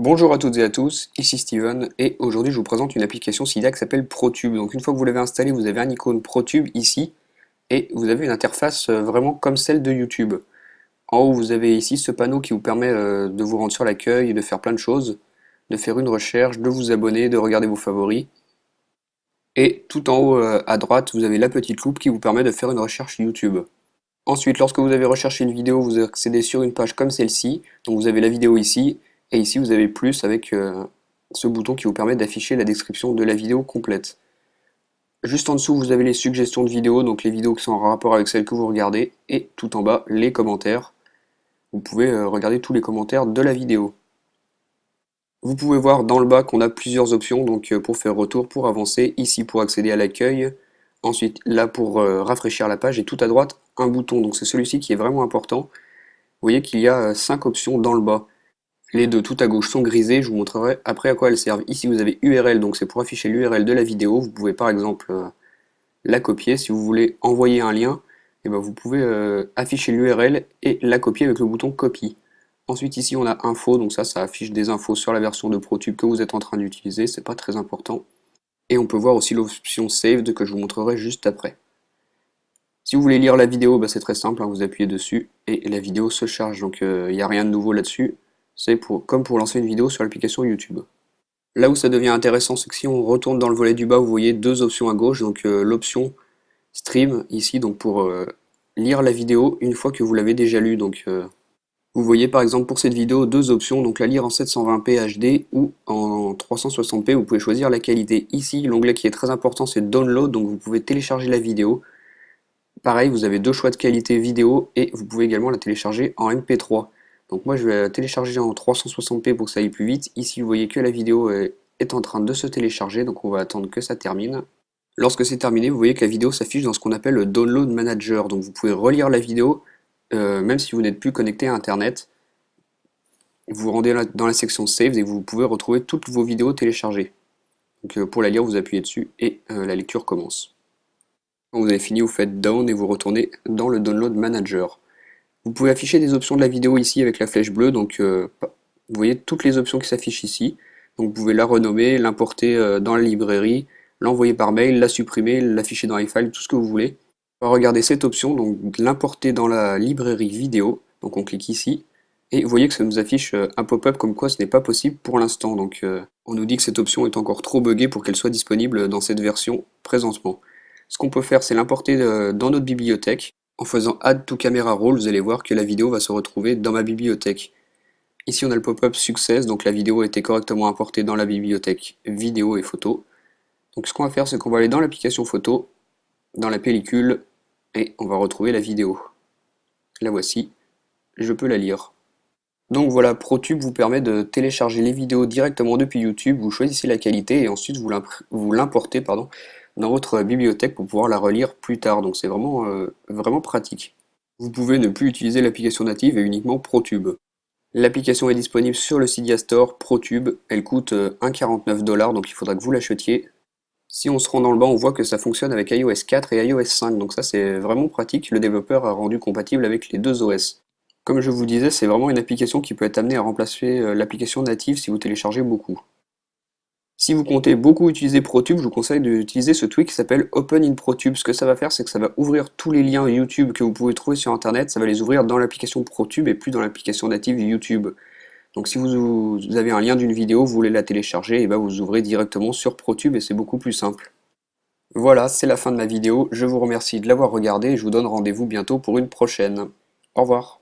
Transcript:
Bonjour à toutes et à tous, ici Steven et aujourd'hui je vous présente une application Cydia qui s'appelle ProTube. Donc une fois que vous l'avez installée, vous avez un icône ProTube ici et vous avez une interface vraiment comme celle de YouTube. En haut vous avez ici ce panneau qui vous permet de vous rendre sur l'accueil et de faire plein de choses, de faire une recherche, de vous abonner, de regarder vos favoris. Et tout en haut à droite vous avez la petite loupe qui vous permet de faire une recherche YouTube. Ensuite, lorsque vous avez recherché une vidéo, vous accédez sur une page comme celle-ci. Donc vous avez la vidéo ici, et ici vous avez plus avec ce bouton qui vous permet d'afficher la description de la vidéo complète. Juste en dessous, vous avez les suggestions de vidéos, donc les vidéos qui sont en rapport avec celles que vous regardez, et tout en bas, les commentaires. Vous pouvez regarder tous les commentaires de la vidéo. Vous pouvez voir dans le bas qu'on a plusieurs options, donc pour faire retour, pour avancer, ici pour accéder à l'accueil, ensuite là pour rafraîchir la page, et tout à droite, un bouton, donc c'est celui-ci qui est vraiment important. Vous voyez qu'il y a 5 options dans le bas. Les deux tout à gauche sont grisées, je vous montrerai après à quoi elles servent. Ici vous avez URL, donc c'est pour afficher l'URL de la vidéo. Vous pouvez par exemple la copier. Si vous voulez envoyer un lien, et ben vous pouvez afficher l'URL et la copier avec le bouton copie. Ensuite ici on a info, donc ça affiche des infos sur la version de ProTube que vous êtes en train d'utiliser, c'est pas très important. Et on peut voir aussi l'option Saved que je vous montrerai juste après. Si vous voulez lire la vidéo, bah c'est très simple, hein, vous appuyez dessus et la vidéo se charge, donc il n'y a rien de nouveau là-dessus. C'est comme pour lancer une vidéo sur l'application YouTube. Là où ça devient intéressant, c'est que si on retourne dans le volet du bas, vous voyez deux options à gauche, donc l'option Stream ici, donc pour lire la vidéo une fois que vous l'avez déjà lue. Donc vous voyez par exemple pour cette vidéo deux options, donc la lire en 720p HD ou en 360p, vous pouvez choisir la qualité. Ici, l'onglet qui est très important, c'est Download, donc vous pouvez télécharger la vidéo. Pareil, vous avez deux choix de qualité vidéo et vous pouvez également la télécharger en MP3. Donc moi je vais la télécharger en 360p pour que ça aille plus vite. Ici vous voyez que la vidéo est en train de se télécharger, donc on va attendre que ça termine. Lorsque c'est terminé, vous voyez que la vidéo s'affiche dans ce qu'on appelle le Download Manager. Donc vous pouvez relire la vidéo même si vous n'êtes plus connecté à Internet. Vous vous rendez dans la section Save et vous pouvez retrouver toutes vos vidéos téléchargées. Donc pour la lire, vous appuyez dessus et la lecture commence. Quand vous avez fini, vous faites Down et vous retournez dans le Download Manager. Vous pouvez afficher des options de la vidéo ici avec la flèche bleue, donc vous voyez toutes les options qui s'affichent ici. Donc vous pouvez la renommer, l'importer dans la librairie, l'envoyer par mail, la supprimer, l'afficher dans iFile, tout ce que vous voulez. On va regarder cette option, donc l'importer dans la librairie vidéo. Donc on clique ici, et vous voyez que ça nous affiche un pop-up comme quoi ce n'est pas possible pour l'instant. Donc on nous dit que cette option est encore trop buggée pour qu'elle soit disponible dans cette version présentement. Ce qu'on peut faire, c'est l'importer dans notre bibliothèque. En faisant Add to Camera Roll, vous allez voir que la vidéo va se retrouver dans ma bibliothèque. Ici on a le pop-up Success, donc la vidéo a été correctement importée dans la bibliothèque vidéo et photo. Donc ce qu'on va faire, c'est qu'on va aller dans l'application photo, dans la pellicule, et on va retrouver la vidéo. La voici, je peux la lire. Donc voilà, ProTube vous permet de télécharger les vidéos directement depuis YouTube, vous choisissez la qualité et ensuite vous l'importez dans votre bibliothèque pour pouvoir la relire plus tard. Donc c'est vraiment pratique. Vous pouvez ne plus utiliser l'application native et uniquement ProTube. L'application est disponible sur le Cydia Store ProTube, elle coûte 1,49 $, donc il faudra que vous l'achetiez. Si on se rend dans le bas, on voit que ça fonctionne avec iOS 4 et iOS 5, donc ça c'est vraiment pratique, le développeur a rendu compatible avec les deux OS. Comme je vous disais, c'est vraiment une application qui peut être amenée à remplacer l'application native si vous téléchargez beaucoup. Si vous comptez beaucoup utiliser ProTube, je vous conseille d'utiliser ce tweak qui s'appelle Open in ProTube. Ce que ça va faire, c'est que ça va ouvrir tous les liens YouTube que vous pouvez trouver sur Internet, ça va les ouvrir dans l'application ProTube et plus dans l'application native YouTube. Donc si vous avez un lien d'une vidéo, vous voulez la télécharger, et ben vous ouvrez directement sur ProTube et c'est beaucoup plus simple. Voilà, c'est la fin de ma vidéo. Je vous remercie de l'avoir regardée et je vous donne rendez-vous bientôt pour une prochaine. Au revoir.